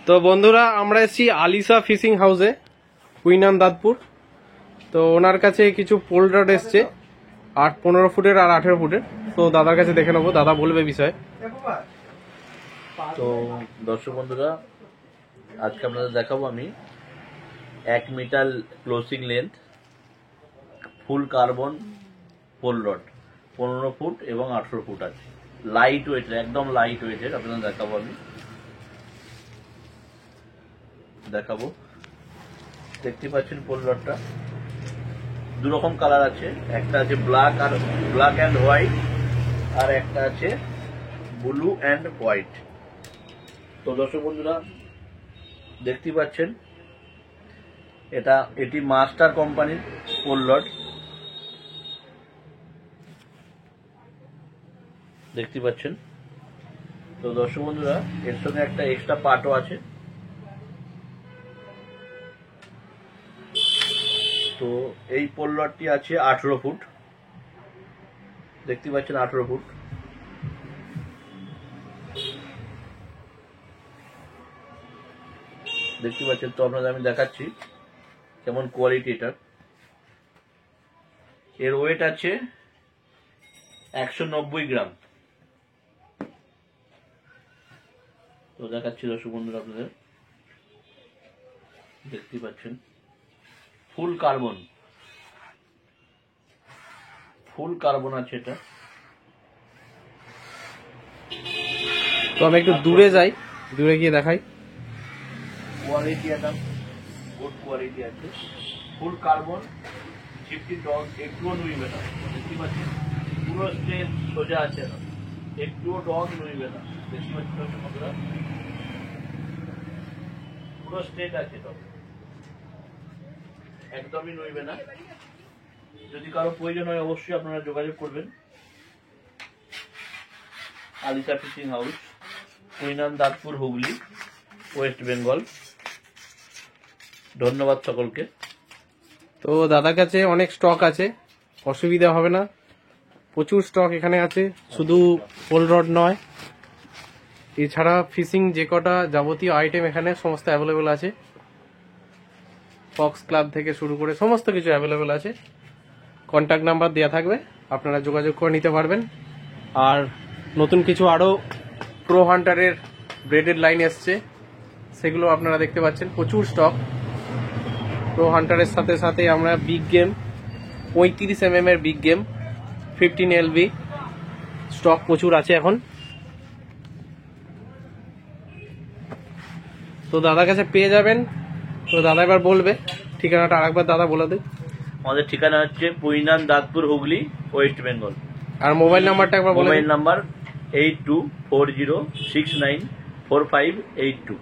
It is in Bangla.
তো বন্ধুরা আমরা এসেছি আলিশা ফিশিং হাউসে, কুইনান দাঁতপুর। তো ওনার কাছে কিছু পোল রড এসছে 15 ফুটের আর 18 ফুটের। তো দাদার কাছে দেখে নেবো, দাদা বলবে বিষয়। তো দর্শক বন্ধুরা, আজকে আপনাদের দেখাবো আমি 1 metre closing length full carbon pole rod 15 feet এবং 18 ফুট আছে, লাইট ওয়েটের, একদম লাইট ওয়েটের। আপনাদের দেখাবো দেখতে পাচ্ছেন পোল রডটা দু রকম কালার আছে, একটা আছে ব্ল্যাক অ্যান্ড হোয়াইট, আর একটা আছে ব্লু অ্যান্ড হোয়াইট। তো দর্শক বন্ধুরা দেখতে পাচ্ছেন এটি মাস্টার কোম্পানির পোল রড দেখতে পাচ্ছেন। তো দর্শক বন্ধুরা এর সঙ্গে একটা এক্সট্রা পার্টও আছে। তো এই পোল রডটি আছে 18 ফুট, দেখতে পাচ্ছেন 18 ফুট। দেখতে পাচ্ছেন, তো আপনাদের আমি দেখাচ্ছি কেমন কোয়ালিটি এটার। এর ওয়েট আছে 190 গ্রাম। তো দেখাচ্ছি দর্শক বন্ধুরা, আপনাদের দেখতে পাচ্ছেন ফুল কার্বন আছে এটা। তো আমি একটু দূরে যাই, দূরে গিয়ে দেখাই। কোয়ালিটি একটা গুড কোয়ালিটি আছে, ফুল কার্বন, চিপটি ডগ একটুও নুইবে না। দেখতে পাচ্ছেন পুরো স্ট্রেট সোজা আছে, না একটুও ডগ নুইবে না। দেখতে পাচ্ছেন বন্ধুরা পুরো স্ট্রেট আছে, ডগ একদমই নুইবে না। যদি কারো প্রয়োজন হয় অবশ্যই আপনারা যোগাযোগ করবেন। আলিশা ফিশিং হাউস, কুইনান দাঁতপুর, হুগলি, ওয়েস্ট বেঙ্গল। ধন্যবাদ সকলকে। তো দাদার কাছে অনেক স্টক আছে, অসুবিধা হবে না, প্রচুর স্টক এখানে আছে। শুধু পোল রড নয়, এছাড়া ফিশিং যে কটা যাবতীয় আইটেম এখানে সমস্ত অ্যাভেলেবেল আছে। ফক্স ক্লাব থেকে শুরু করে সমস্ত কিছু অ্যাভেলেবেল আছে। কন্ট্যাক্ট নাম্বার দেওয়া থাকবে, আপনারা যোগাযোগ করে নিতে পারবেন। আর নতুন কিছু আরও প্রো হান্টারের ব্রেডেড লাইন এসছে, সেগুলো আপনারা দেখতে পাচ্ছেন, প্রচুর স্টক। প্রো হান্টারের সাথে সাথে আমরা বিগ গেম 35 mm এর বিগ গেম 15 LB স্টক প্রচুর আছে এখন। তো দাদার কাছে পেয়ে যাবেন। তো দাদা এবার বলবে ঠিকানাটা আরেকবার দাদা বলে দেয়। আমাদের ঠিকানা হচ্ছে কুইনান দাঁতপুর, হুগলি, ওয়েস্ট বেঙ্গল। আর মোবাইল নাম্বারটা একবার বলে। Mobile number 8240694582।